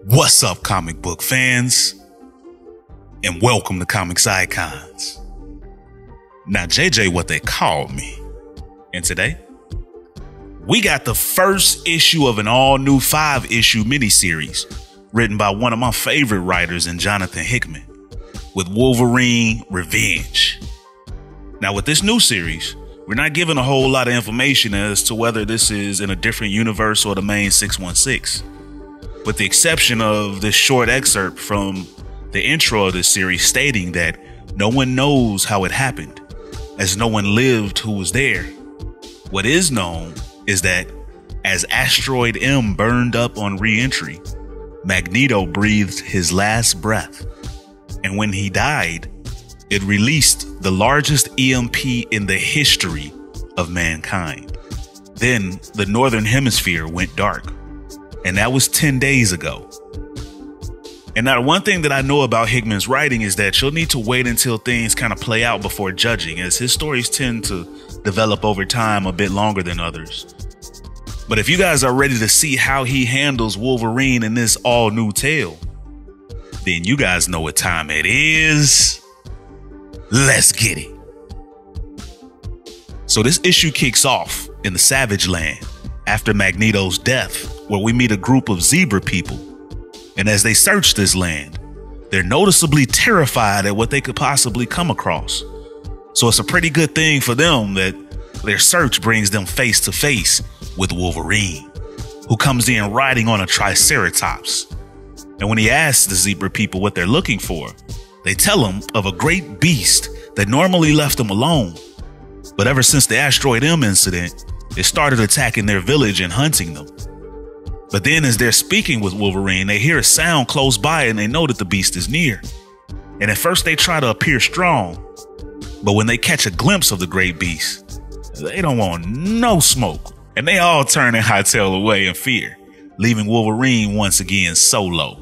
What's up, comic book fans? And welcome to Comics Icons. Now, JJ, what they call me. And today, we got the first issue of an all-new 5-issue miniseries written by one of my favorite writers in Jonathan Hickman, with Wolverine Revenge. Now, with this new series, we're not given a whole lot of information as to whether this is in a different universe or the main 616. With the exception of this short excerpt from the intro of this series stating that no one knows how it happened, as no one lived who was there. What is known is that as Asteroid M burned up on re-entry, Magneto breathed his last breath, and when he died, it released the largest EMP in the history of mankind. Then the Northern Hemisphere went dark. And that was 10 days ago. And now one thing that I know about Hickman's writing is that you'll need to wait until things kind of play out before judging, as his stories tend to develop over time a bit longer than others. But if you guys are ready to see how he handles Wolverine in this all new tale, then you guys know what time it is. Let's get it. So this issue kicks off in the Savage Land after Magneto's death, where we meet a group of zebra people. And as they search this land, they're noticeably terrified at what they could possibly come across. So it's a pretty good thing for them that their search brings them face to face with Wolverine, who comes in riding on a triceratops. And when he asks the zebra people what they're looking for, they tell him of a great beast that normally left them alone. But ever since the Asteroid M incident, it started attacking their village and hunting them. But then as they're speaking with Wolverine, they hear a sound close by and they know that the beast is near. And at first they try to appear strong, but when they catch a glimpse of the great beast, they don't want no smoke. And they all turn and hightail away in fear, leaving Wolverine once again solo,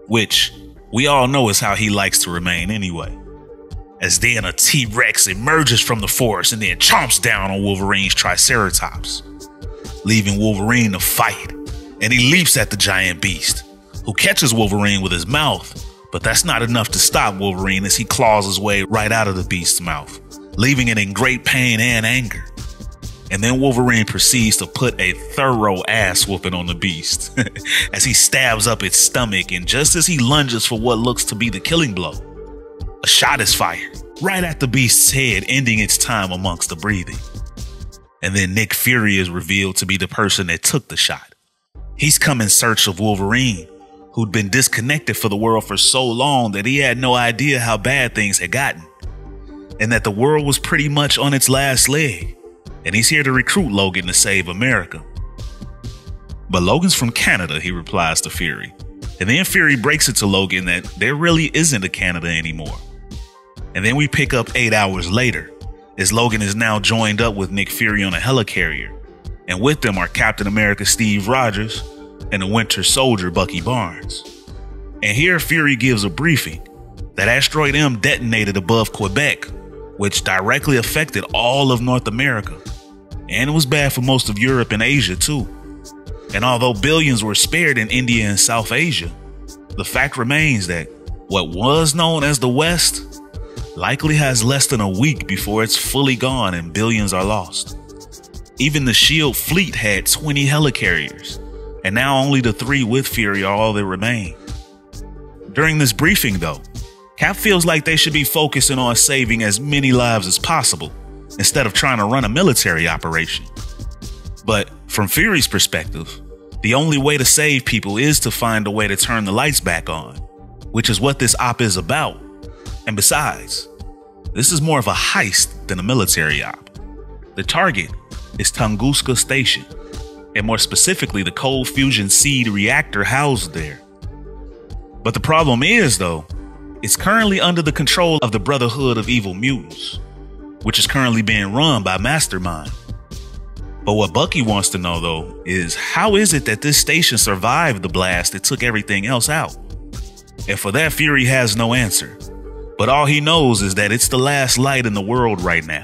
which we all know is how he likes to remain anyway. As then a T-Rex emerges from the forest and then chomps down on Wolverine's triceratops, leaving Wolverine to fight. And he leaps at the giant beast, who catches Wolverine with his mouth, but that's not enough to stop Wolverine as he claws his way right out of the beast's mouth, leaving it in great pain and anger. And then Wolverine proceeds to put a thorough ass whooping on the beast as he stabs up its stomach, and just as he lunges for what looks to be the killing blow, a shot is fired right at the beast's head, ending its time amongst the breathing. And then Nick Fury is revealed to be the person that took the shot. He's come in search of Wolverine, who'd been disconnected for the world for so long that he had no idea how bad things had gotten, and that the world was pretty much on its last leg, and he's here to recruit Logan to save America. But Logan's from Canada, he replies to Fury, and then Fury breaks it to Logan that there really isn't a Canada anymore. And then we pick up 8 hours later, as Logan is now joined up with Nick Fury on a helicarrier, and with them are Captain America Steve Rogers and the Winter Soldier Bucky Barnes. And here Fury gives a briefing that Asteroid M detonated above Quebec, which directly affected all of North America, and it was bad for most of Europe and Asia too. And although billions were spared in India and South Asia, the fact remains that what was known as the West likely has less than a week before it's fully gone and billions are lost. Even the S.H.I.E.L.D. fleet had 20 helicarriers, and now only the 3 with Fury are all that remain. During this briefing though, Cap feels like they should be focusing on saving as many lives as possible instead of trying to run a military operation. But from Fury's perspective, the only way to save people is to find a way to turn the lights back on, which is what this op is about. And besides, this is more of a heist than a military op. The target is Tunguska Station, and more specifically the cold fusion seed reactor housed there. But the problem is though, it's currently under the control of the Brotherhood of Evil Mutants, which is currently being run by Mastermind. But what Bucky wants to know though is how is it that this station survived the blast that took everything else out? And for that Fury has no answer. But all he knows is that it's the last light in the world right now.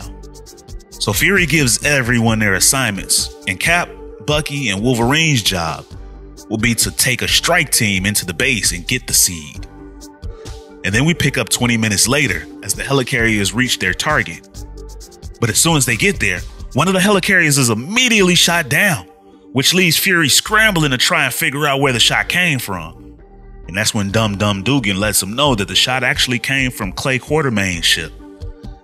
So Fury gives everyone their assignments, and Cap, Bucky, and Wolverine's job will be to take a strike team into the base and get the seed. And then we pick up 20 minutes later as the helicarriers reach their target. But as soon as they get there, one of the helicarriers is immediately shot down, which leaves Fury scrambling to try and figure out where the shot came from. And that's when Dum Dum Dugan lets him know that the shot actually came from Clay Quartermain's ship.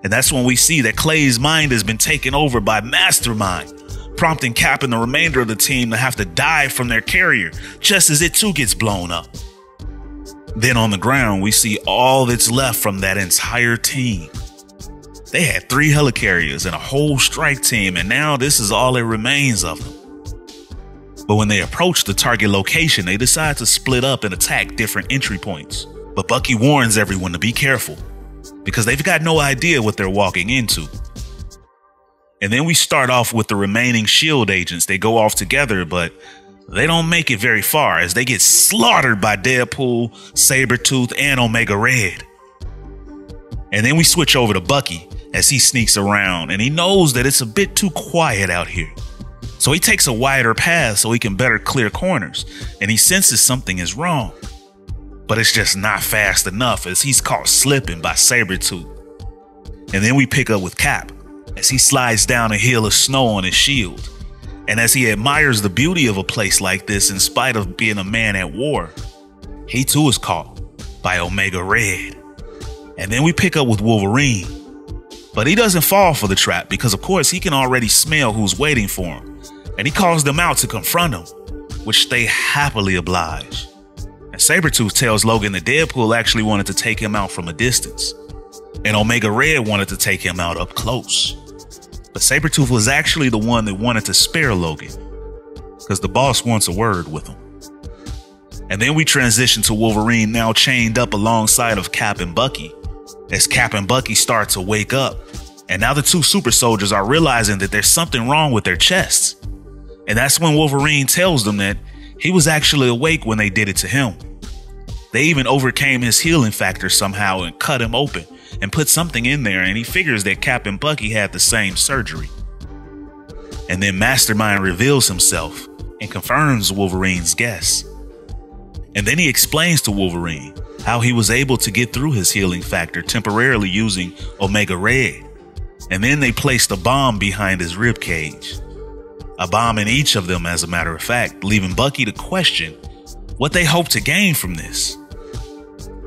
And that's when we see that Clay's mind has been taken over by Mastermind, prompting Cap and the remainder of the team to have to dive from their carrier just as it too gets blown up. Then on the ground, we see all that's left from that entire team. They had 3 helicarriers and a whole strike team, and now this is all that remains of them. But when they approach the target location, they decide to split up and attack different entry points. But Bucky warns everyone to be careful, because they've got no idea what they're walking into. And then we start off with the remaining S.H.I.E.L.D. agents. They go off together, but they don't make it very far as they get slaughtered by Deadpool, Sabretooth, and Omega Red. And then we switch over to Bucky as he sneaks around, and he knows that it's a bit too quiet out here. So he takes a wider path so he can better clear corners, and he senses something is wrong. But it's just not fast enough as he's caught slipping by Sabretooth. And then we pick up with Cap as he slides down a hill of snow on his shield. And as he admires the beauty of a place like this in spite of being a man at war, he too is caught by Omega Red. And then we pick up with Wolverine. But he doesn't fall for the trap because of course he can already smell who's waiting for him. And he calls them out to confront him, which they happily oblige. And Sabretooth tells Logan that Deadpool actually wanted to take him out from a distance, and Omega Red wanted to take him out up close. But Sabretooth was actually the one that wanted to spare Logan, because the boss wants a word with him. And then we transition to Wolverine now chained up alongside of Cap and Bucky, as Cap and Bucky start to wake up. And now the 2 super soldiers are realizing that there's something wrong with their chests. And that's when Wolverine tells them that he was actually awake when they did it to him. They even overcame his healing factor somehow and cut him open and put something in there, and he figures that Cap and Bucky had the same surgery. And then Mastermind reveals himself and confirms Wolverine's guess. And then he explains to Wolverine how he was able to get through his healing factor temporarily using Omega Red. And then they placed a bomb behind his ribcage. A bomb in each of them, as a matter of fact, leaving Bucky to question what they hope to gain from this.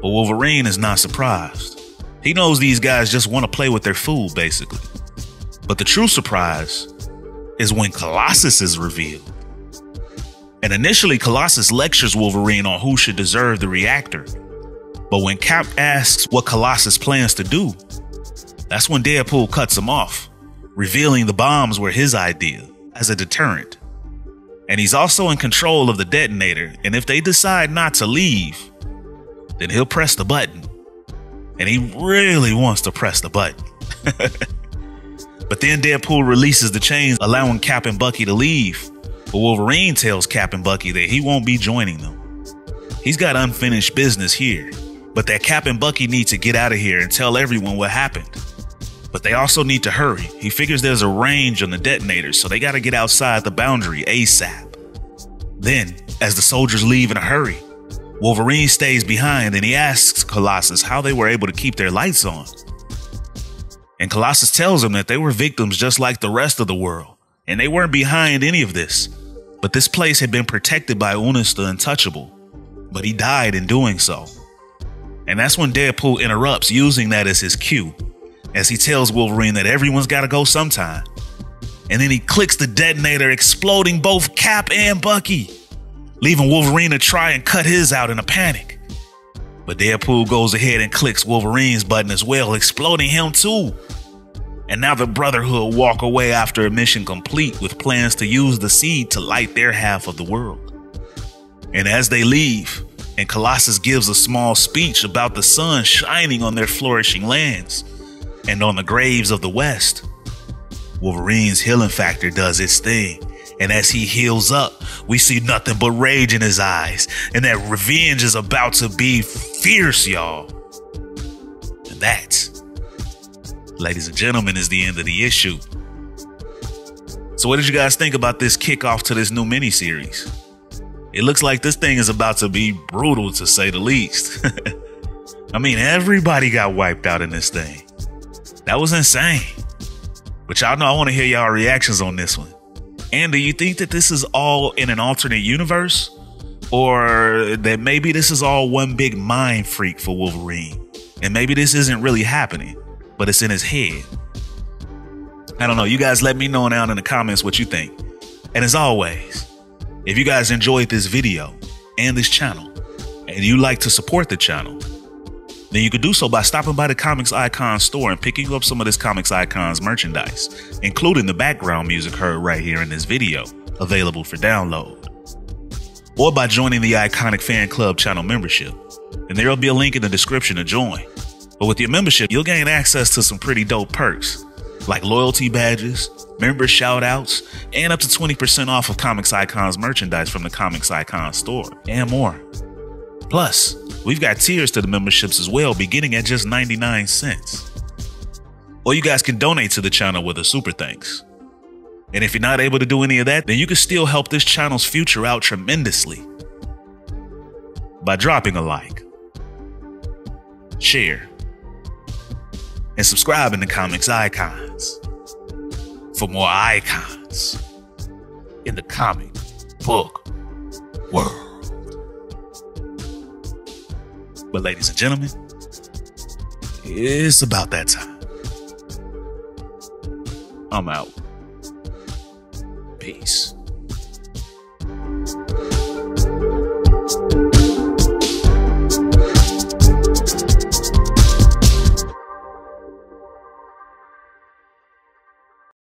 But Wolverine is not surprised. He knows these guys just want to play with their food, basically. But the true surprise is when Colossus is revealed. And initially, Colossus lectures Wolverine on who should deserve the reactor. But when Cap asks what Colossus plans to do, that's when Deadpool cuts him off, revealing the bombs were his idea as a deterrent. And he's also in control of the detonator, and if they decide not to leave, then he'll press the button. And he really wants to press the button. But then Deadpool releases the chains, allowing Cap and Bucky to leave. But Wolverine tells Cap and Bucky that he won't be joining them. He's got unfinished business here, but that Cap and Bucky need to get out of here and tell everyone what happened. But they also need to hurry. He figures there's a range on the detonators, so they gotta get outside the boundary ASAP. Then, as the soldiers leave in a hurry, Wolverine stays behind and he asks Colossus how they were able to keep their lights on. And Colossus tells him that they were victims just like the rest of the world, and they weren't behind any of this. But this place had been protected by Unis the Untouchable, but he died in doing so. And that's when Deadpool interrupts, using that as his cue, as he tells Wolverine that everyone's got to go sometime. And then he clicks the detonator, exploding both Cap and Bucky, leaving Wolverine to try and cut his out in a panic. But Deadpool goes ahead and clicks Wolverine's button as well, exploding him too. And now the Brotherhood walk away after a mission complete with plans to use the seed to light their half of the world. And as they leave, and Colossus gives a small speech about the sun shining on their flourishing lands and on the graves of the West, Wolverine's healing factor does its thing. And as he heals up, we see nothing but rage in his eyes, and that revenge is about to be fierce, y'all. And that, ladies and gentlemen, is the end of the issue. So what did you guys think about this kickoff to this new miniseries? It looks like this thing is about to be brutal, to say the least. I mean, everybody got wiped out in this thing. That was insane. But y'all know I want to hear y'all reactions on this one. And do you think that this is all in an alternate universe? Or that maybe this is all one big mind freak for Wolverine? And maybe this isn't really happening, but it's in his head. I don't know. You guys let me know down in the comments what you think. And as always, if you guys enjoyed this video and this channel, and you like to support the channel, then you could do so by stopping by the Comics Icon store and picking up some of this Comics Icons merchandise, including the background music heard right here in this video, available for download. Or by joining the Iconic Fan Club channel membership, and there'll be a link in the description to join. But with your membership, you'll gain access to some pretty dope perks, like loyalty badges, member shoutouts, and up to 20% off of Comics Icons merchandise from the Comics Icon store, and more. Plus, we've got tiers to the memberships as well, beginning at just 99 cents. Or you guys can donate to the channel with a super thanks. And if you're not able to do any of that, then you can still help this channel's future out tremendously by dropping a like, share, and subscribing to Comics Icons for more icons in the comic book world. But ladies and gentlemen, it's about that time. I'm out. Peace.